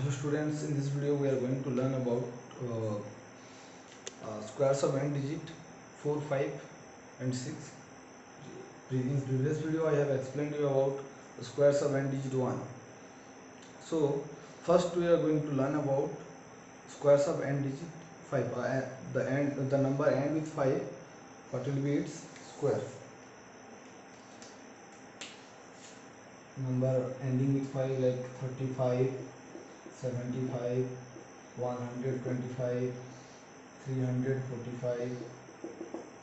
So students, in this video we are going to learn about squares of n digit 4, 5 and 6. In previous video I have explained you about the squares of n digit 1. So first we are going to learn about squares of n digit 5. The number end with 5, what will be its square? Number ending with 5 like 35, 75, 125, 345.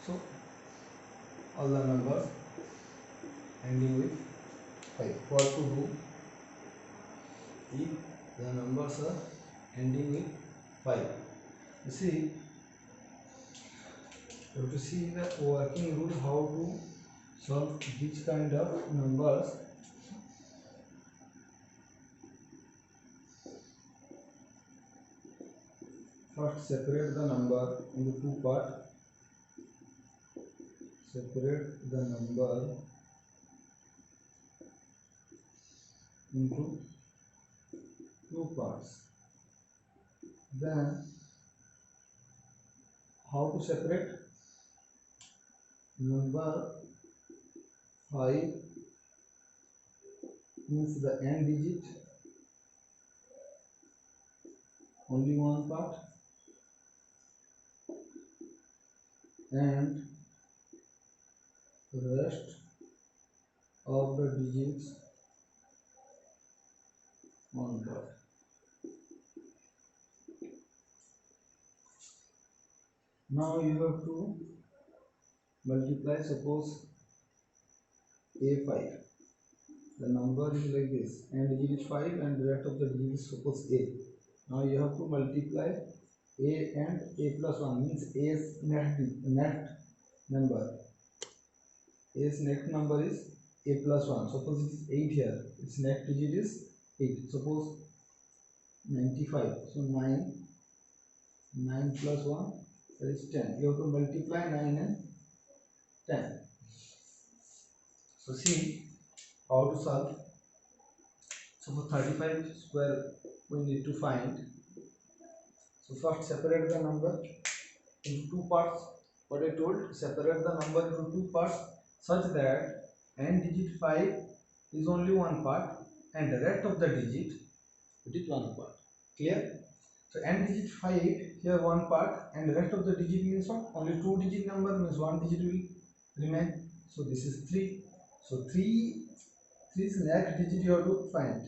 So all the numbers ending with 5. What to do if the numbers are ending with 5? You see, you have to see the working rule how to solve which kind of numbers. First, separate the number into two parts. Separate the number into two parts. Then, how to separate? Number 5 means the n digit, only one part, and the rest of the digits one part. Now you have to multiply. Suppose a5. The number is like this, and digit is 5 and the rest of the digit is suppose a. Now you have to multiply a and a plus 1 means a's next number. A's next number is a plus 1. Suppose it is 8 here. Its next digit is 8. Suppose 95. So 9 plus 1, that is 10. You have to multiply 9 and 10. So see how to solve. So for 35 square we need to find. So first separate the number into two parts. What I told, separate the number into two parts such that n digit 5 is only one part and the rest of the digit it is one part. Clear? So n digit 5 here one part and the rest of the digit means what? Only two digit number means one digit will remain. So this is 3. So 3's next digit you have to find.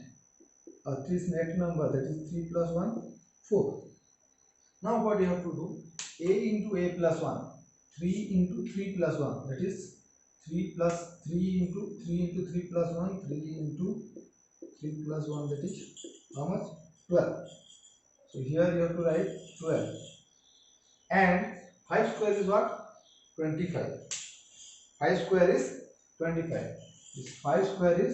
3's next number, that is 3 plus 1, 4. Now what you have to do? A into a plus 1. 3 into 3 plus 1, that is 3 plus 3 into 3 plus 1, 3 into 3 plus 1, that is how much? 12. So here you have to write 12. And 5 square is what? 25. 5 square is 25. This 5 square is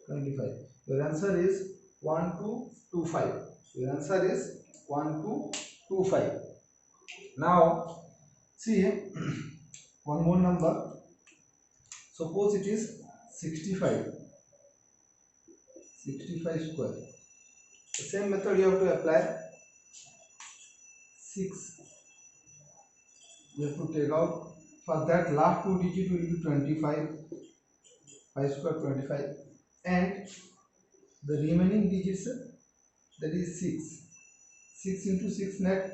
25. Your answer is 1225. Your answer is 1225. Now see one more number. Suppose it is 65. 65 square. The same method you have to apply. 6. You have to take out. For that last two digit will be 25. 5 square 25. And the remaining digits, that is 6. 6 into 6 net,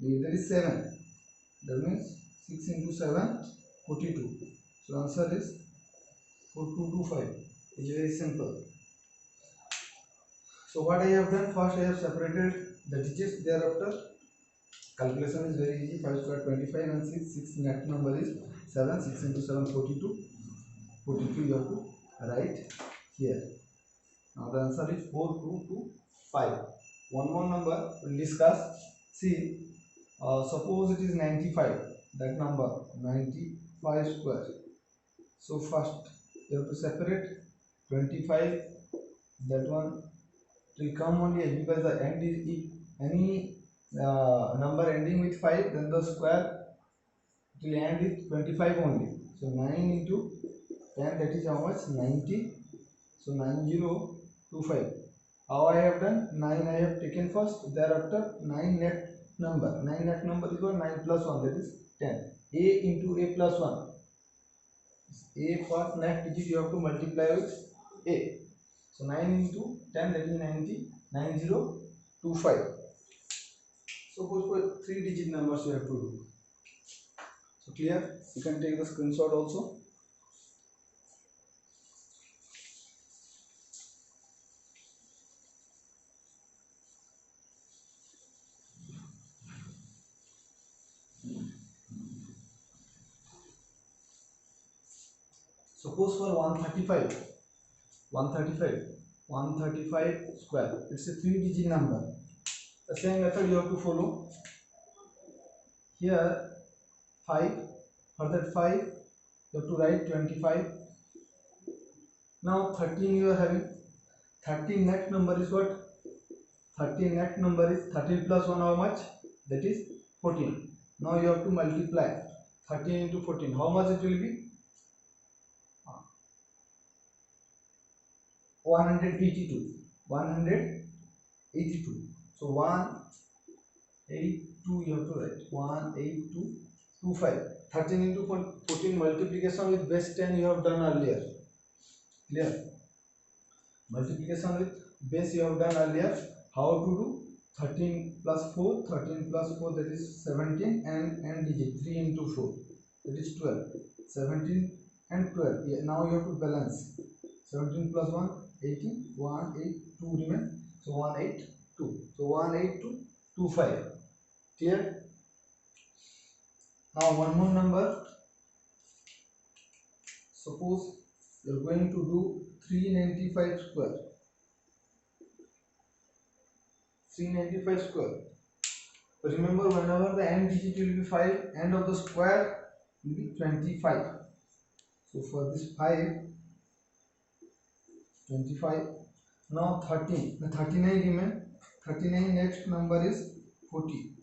that is 7. That means 6 into 7, 42. So answer is 4225. It is very simple. So what I have done, first I have separated the digits. Thereafter calculation is very easy. 5 square 25 and 6 next number is 7. 6 into 7, 42. 42 you have to write here. Now the answer is 4225. One more number we'll discuss. See, suppose it is 95. That number 95 square. So first you have to separate 25. That one will come only because the end is, if any number ending with 5, then the square will end with 25 only. So 9 into 10, that is how much? 90 So 9025. How I have done? 9 I have taken first, thereafter 9 next number. 9 next number is what? 9 plus 1, that is 10. A into A plus 1. A first next digit you have to multiply with A. So 9 into 10, that is 9025. Suppose for 3 digit numbers you have to do. So clear? You can take the screenshot also. Suppose for 135 square, it's a 3 digit number. The same method you have to follow. Here 5, for that 5 you have to write 25. Now 13 you are having. 13 next number is what? 13 next number is 13 plus 1, how much? That is 14. Now you have to multiply 13 into 14. How much it will be? 182. 182. So 182 you have to write. 18225. 13 into 14 multiplication with base 10 you have done earlier. Clear? Multiplication with base you have done earlier. How to do? 13 plus 4, 13 plus 4, that is 17, and digit 3 into 4, that is 12. 17 and 12. Yeah, now you have to balance. 17 plus 1, 18, 182 remain. So 182. So 18225. Clear? Now one more number. Suppose you are going to do 395 square. 395 square. Remember, whenever the end digit will be 5, end of the square will be 25. So for this 5, 25. Now 13. The 39 remain. 39 next number is 40.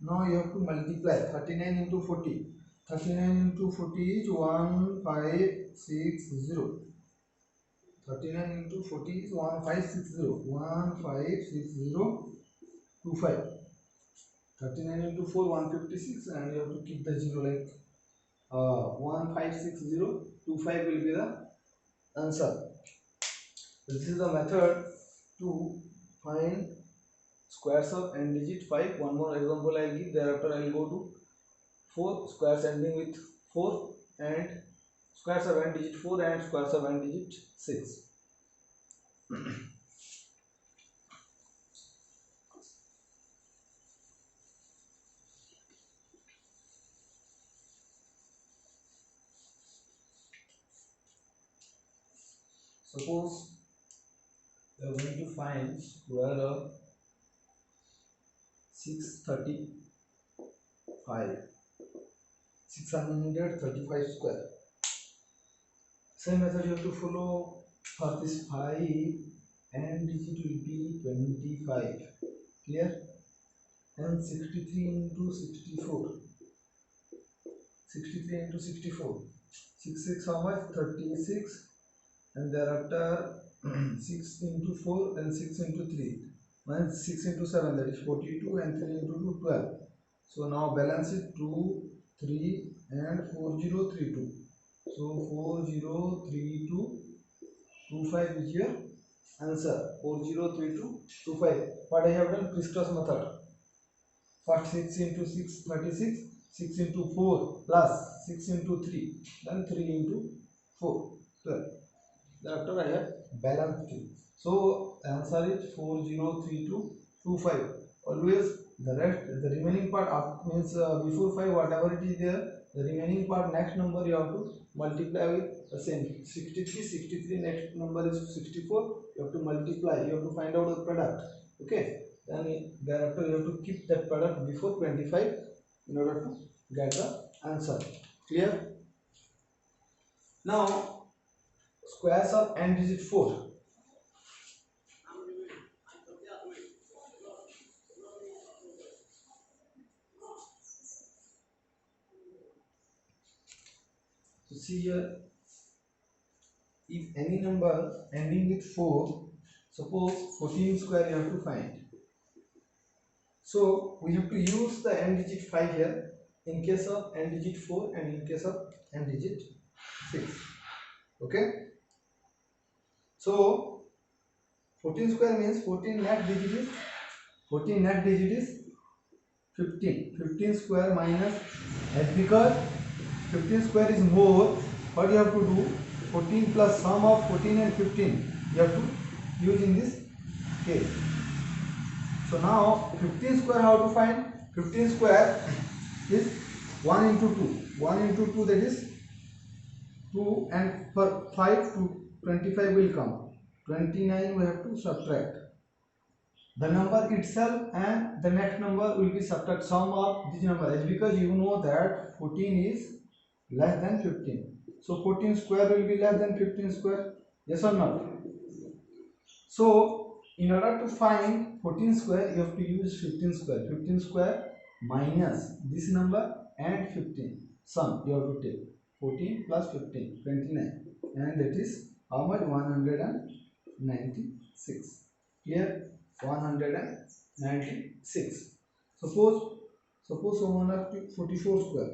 Now you have to multiply 39 into 40. 39 into 40 is 1560. 39 into 40 is 1560. 156025. 39 into 4, 156, and you have to keep the 0 like 156025 will be the answer. This is the method to find squares of n digit 5. One more example I will give, thereafter I will go to 4 squares ending with 4 and squares of n digit 4 and squares of n digit 6. Suppose we are going to find square of 635 square. Same method you have to follow. For this 5, n digit will be 25. Clear? And 63 into 64. 63 into 64. 6 how much? 36. And thereafter 6 into 4 and 6 into 3. Minus 6 into 7, that is 42, and 3 into 2, 12. So now balance it 2, 3 and 4032. So 403225 is your answer. 403225. What I have done? Christos method. First 6 into 6, 36. 6 into 4 plus 6 into 3. Then 3 into 4, 12. Thereafter I have balanced it. So answer is 403225. Always the remaining part means before 5 whatever it is there, the remaining part next number you have to multiply with the same. 63 next number is 64. You have to multiply. You have to find out the product. Okay. Then thereafter you have to keep that product before 25 in order to get the answer. Clear? Now squares of n digit 4. So see here, if any number ending with 4, suppose 14 square you have to find. So we have to use the n digit 5 here in case of n digit 4 and in case of n digit 6. Okay. So 14 square means 14 net digit is 15. 15 square minus, and because 15 square is more, what you have to do? 14 plus sum of 14 and 15 you have to use in this case. So now 15 square how to find? 15 square is 1 into 2. 1 into 2, that is 2, and for 5 to 25 will come. 29 we have to subtract. The number itself and the next number will be subtract sum of this number, is because you know that 14 is less than 15. So 14 square will be less than 15 square. Yes or not? So in order to find 14 square, you have to use 15 square. 15 square minus this number and 15. Sum you have to take. 14 plus 15, 29. And that is how much? 196. Here 196. Suppose someone have 44 square.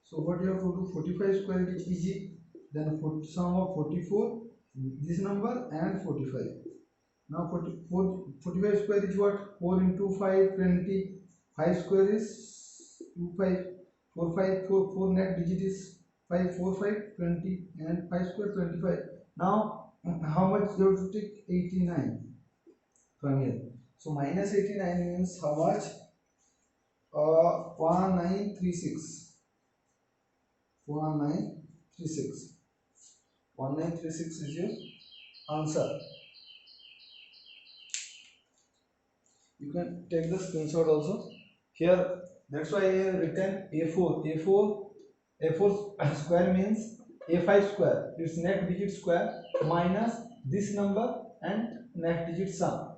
So what you have to do? 45 square is easy. Then sum of 44, this number and 45. Now 45 square is what? 4 into 5, 20. 5 square is 2, 5. 4, 5, 4 net digit is 5, 4, 5, 20, and 5 square 25. Now how much you have to take? 89 from here. So minus 89 means how much? 1936. 1936. 1936 is your answer. You can take the screenshot also. Here, that's why I have written A4 square means A5 square. It's next digit square minus this number and next digit sum.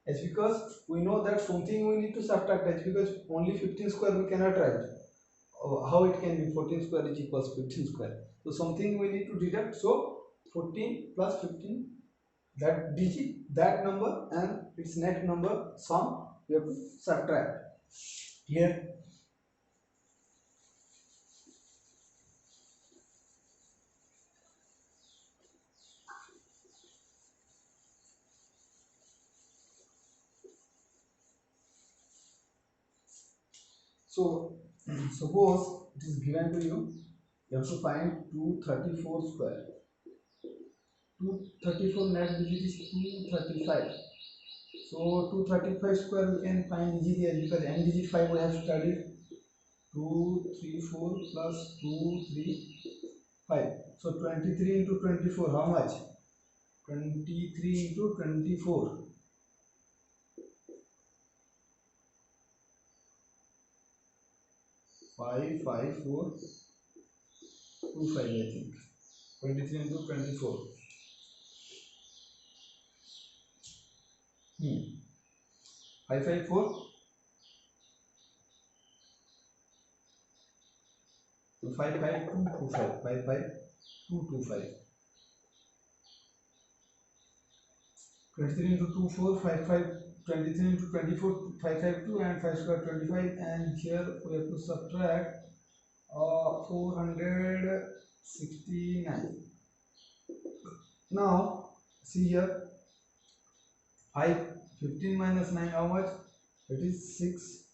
It's because we know that something we need to subtract. It's because only 15 square we cannot write. How it can be 14 square is equals 15 square. So something we need to deduct. So 14 plus 15, that digit, that number and its next number sum we have to subtract. Here so suppose it is given to you, you have to find 234 square. 234 net digit is 235. So 235 square we can find easily, because n digit 5 we have studied. 234 plus 235. So 23 into 24, how much? 23 into 24. 55425, I think. 23 into 24. 554. 55225. 55225. 23 into 24, 23 into 24, 552, and 5 square 25, and here we have to subtract 469. Now see here, 15 minus 9, how much? That is 6,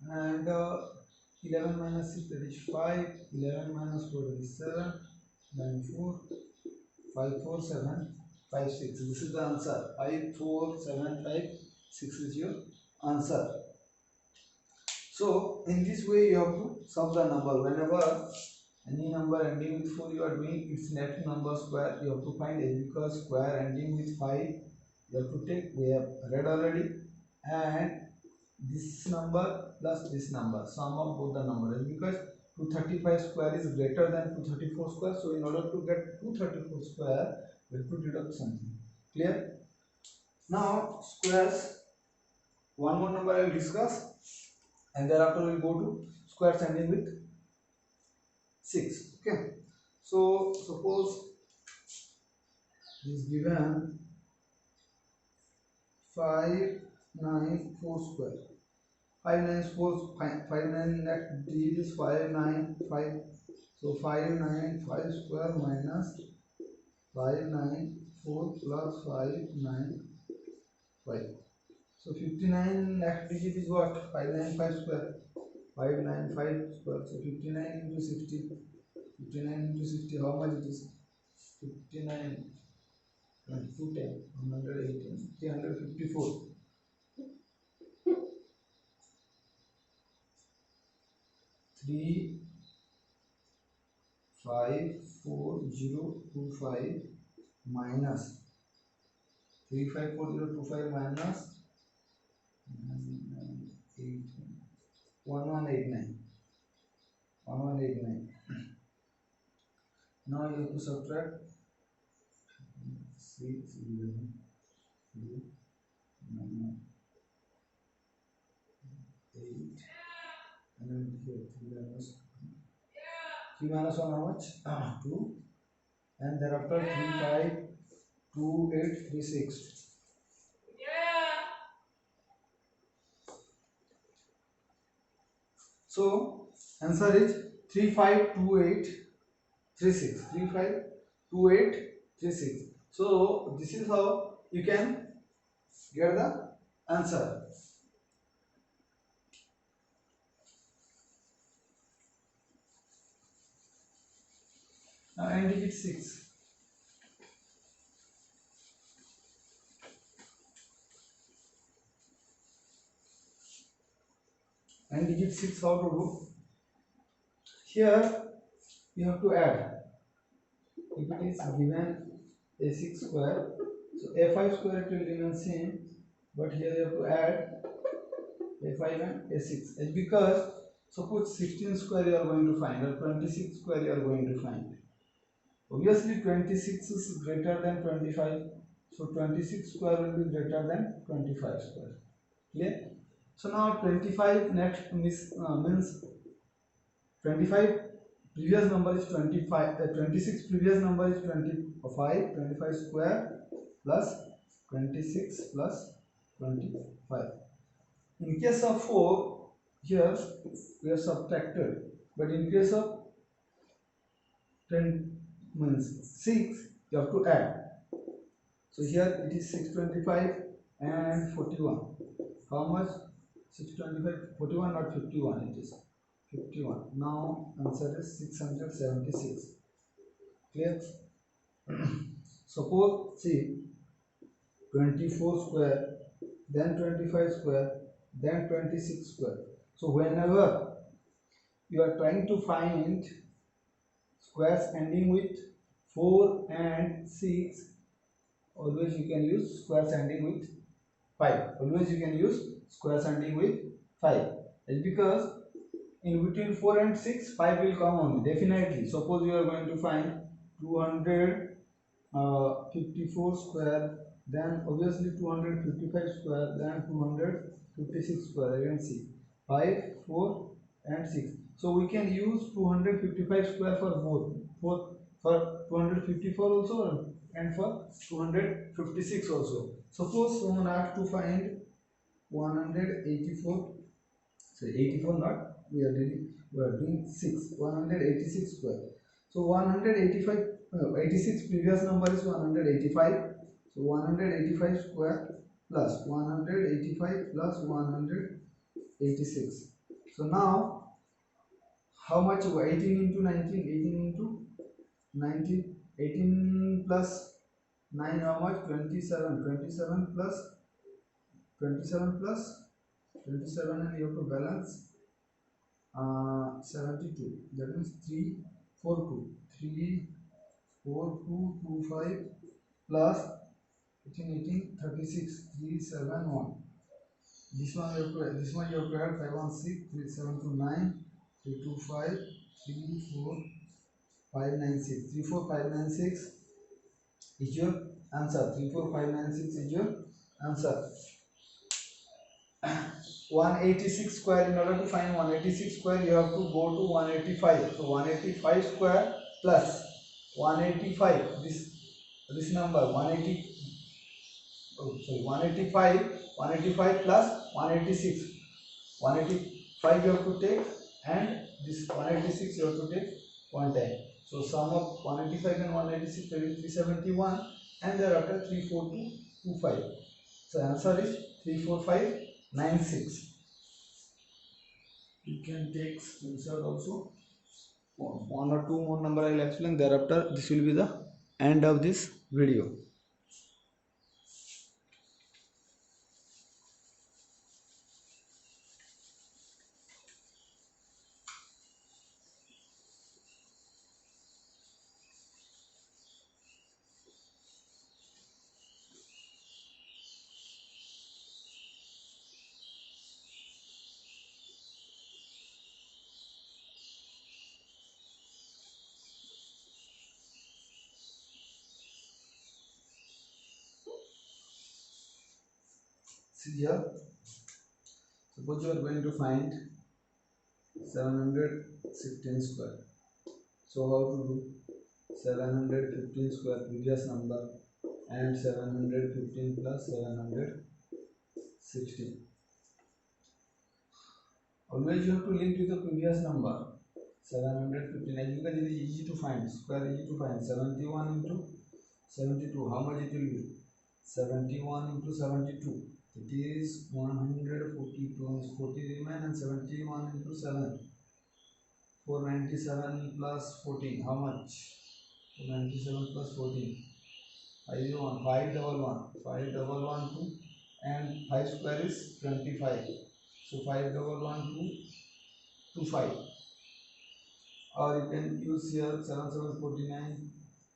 and 11 minus 6, that is 5, 11 minus 4, that is 7, 9, 4, 5, 4, 7, 5, 6. This is the answer. 5, 4, 7, 5, 6 is your answer. So in this way you have to sum the number. Whenever any number ending with 4 you are doing its next number square, you have to find it, because square ending with 5 you have to take, we have read already, and this number plus this number, sum of both the numbers, because 235 square is greater than 234 square. So in order to get 234 square, we have to deduct something. Clear? Now squares, one more number I will discuss, and thereafter we will go to squares ending with 6. Okay. So suppose is given 594 square. 594, 59 next digit is 595. So 595 square minus 594 plus 595. So 59 next digit is what? 595 square. 595 square. So 59 into 60. 59 into 60, how much it is? 59 22 10 118 354. 354025 minus 354025 minus 1189. 1189. Now you have to subtract 6 11 2 9 8 and then here 3 minus 1 how much? 2 and thereafter 352836. So answer is 352836. 352836. So this is how you can get the answer. Now and digit 6. And digit 6 how to do? Here you have to add. If it is given a6 square, so a5 square it will remain same, but here you have to add a5 and a6. It's because suppose 16 square you are going to find or 26 square you are going to find. Obviously 26 is greater than 25, so 26 square will be greater than 25 square. Clear? So now 25 next means 25 previous number is 25, 26 previous number is 25, 25 square plus 26 plus 25. In case of 4, here we have subtracted, but in case of 10 means 6, you have to add. So here it is 625 and 41. How much? 625, 41 not 51, it is 51. Now answer is 676. Clear? Suppose see 24 square, then 25 square, then 26 square. So whenever you are trying to find squares ending with 4 and 6, always you can use squares ending with 5. Always you can use squares ending with 5. It's because in between 4 and 6, 5 will come only, definitely. Suppose you are going to find 254 square, then obviously 255 square, then 256 square. You can see 5, 4 and 6. So we can use 255 square for both, for 254 also and for 256 also. Suppose someone asks to find 184, so 84 not, we are doing 6, 186 square. So 185, 86 previous number is 185. So 185 square plus 185 plus 186. So now how much? 18 into 19, 18 into 19, 18 plus 9 how much? 27. 27 plus 27 plus 27 and you have to balance 72. That means 342. 34225 plus 18 18 36 371. This one you have to add 516 3729 325 34596. 34596 is your answer. 34596 is your answer. 186 square, in order to find 186 square you have to go to 185. So 185 square plus 185, this this number 180, oh, sorry, 185 plus 186. 185 you have to take, and this 186 you have to take one time. So sum of 185 and 186 will be 371, and thereafter 34225. So answer is 34596. You can take screenshot also. One or two more number I will explain. Thereafter this will be the end of this video. See here, suppose you are going to find 716 square. So how to do? 715 square, previous number, and 715 plus 716. Always you have to link with the previous number. 715, as you can, it is easy to find. Square easy to find. 71 into 72, how much it will be? 71 into 72. It is 142, 40 remain, and 71 into 7. 497 plus 14, how much? 497 plus 14. 511, and 5 square is 25. So 511225. Or you can use here 7749,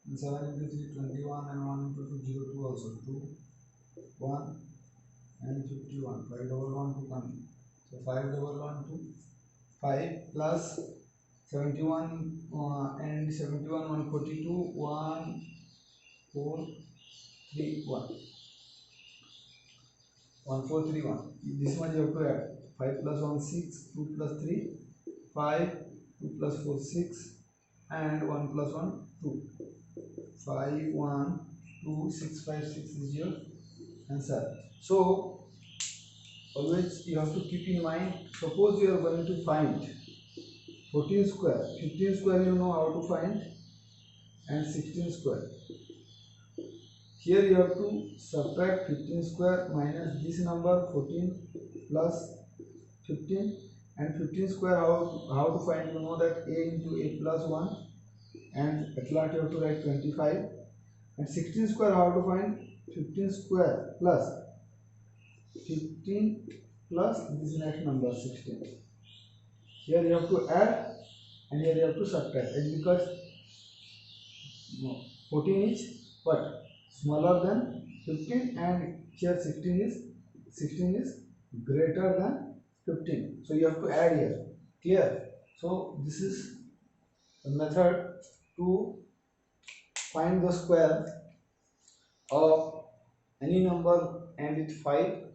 and 7 into 3 21, and 1 into 2 02 also. 2 1 and 51. 5112 coming. So 5112 plus 71 and 71 142 1431. 1431. This one you have to add. 5 plus 1 6, 2 plus 3 5, 2 plus 4 6, and 1 plus 1 2. 5 1 2 6 5 6 is your answer. So always you have to keep in mind, suppose you are going to find 14 square, 15 square you know how to find, and 16 square. Here you have to subtract 15 square minus this number 14 plus 15, and 15 square how to find, you know that a into a plus 1, and at last you have to write 25, and 16 square how to find, 15 square plus 15 plus this next number 16. Here you have to add, and here you have to subtract. It's because 14 is what? Smaller than 15, and here 16 is greater than 15. So you have to add here. Clear? So this is the method to find the square of any number end with 5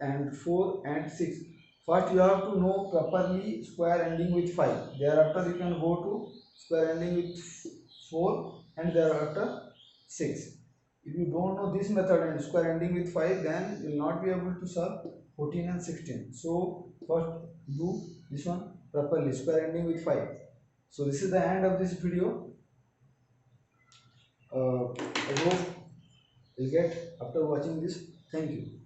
and 4 and 6. First you have to know properly square ending with 5. Thereafter you can go to square ending with 4, and thereafter 6. If you don't know this method and square ending with 5, then you will not be able to solve 14 and 16. So first do this one properly, square ending with 5. So this is the end of this video. I hope you get after watching this. Thank you.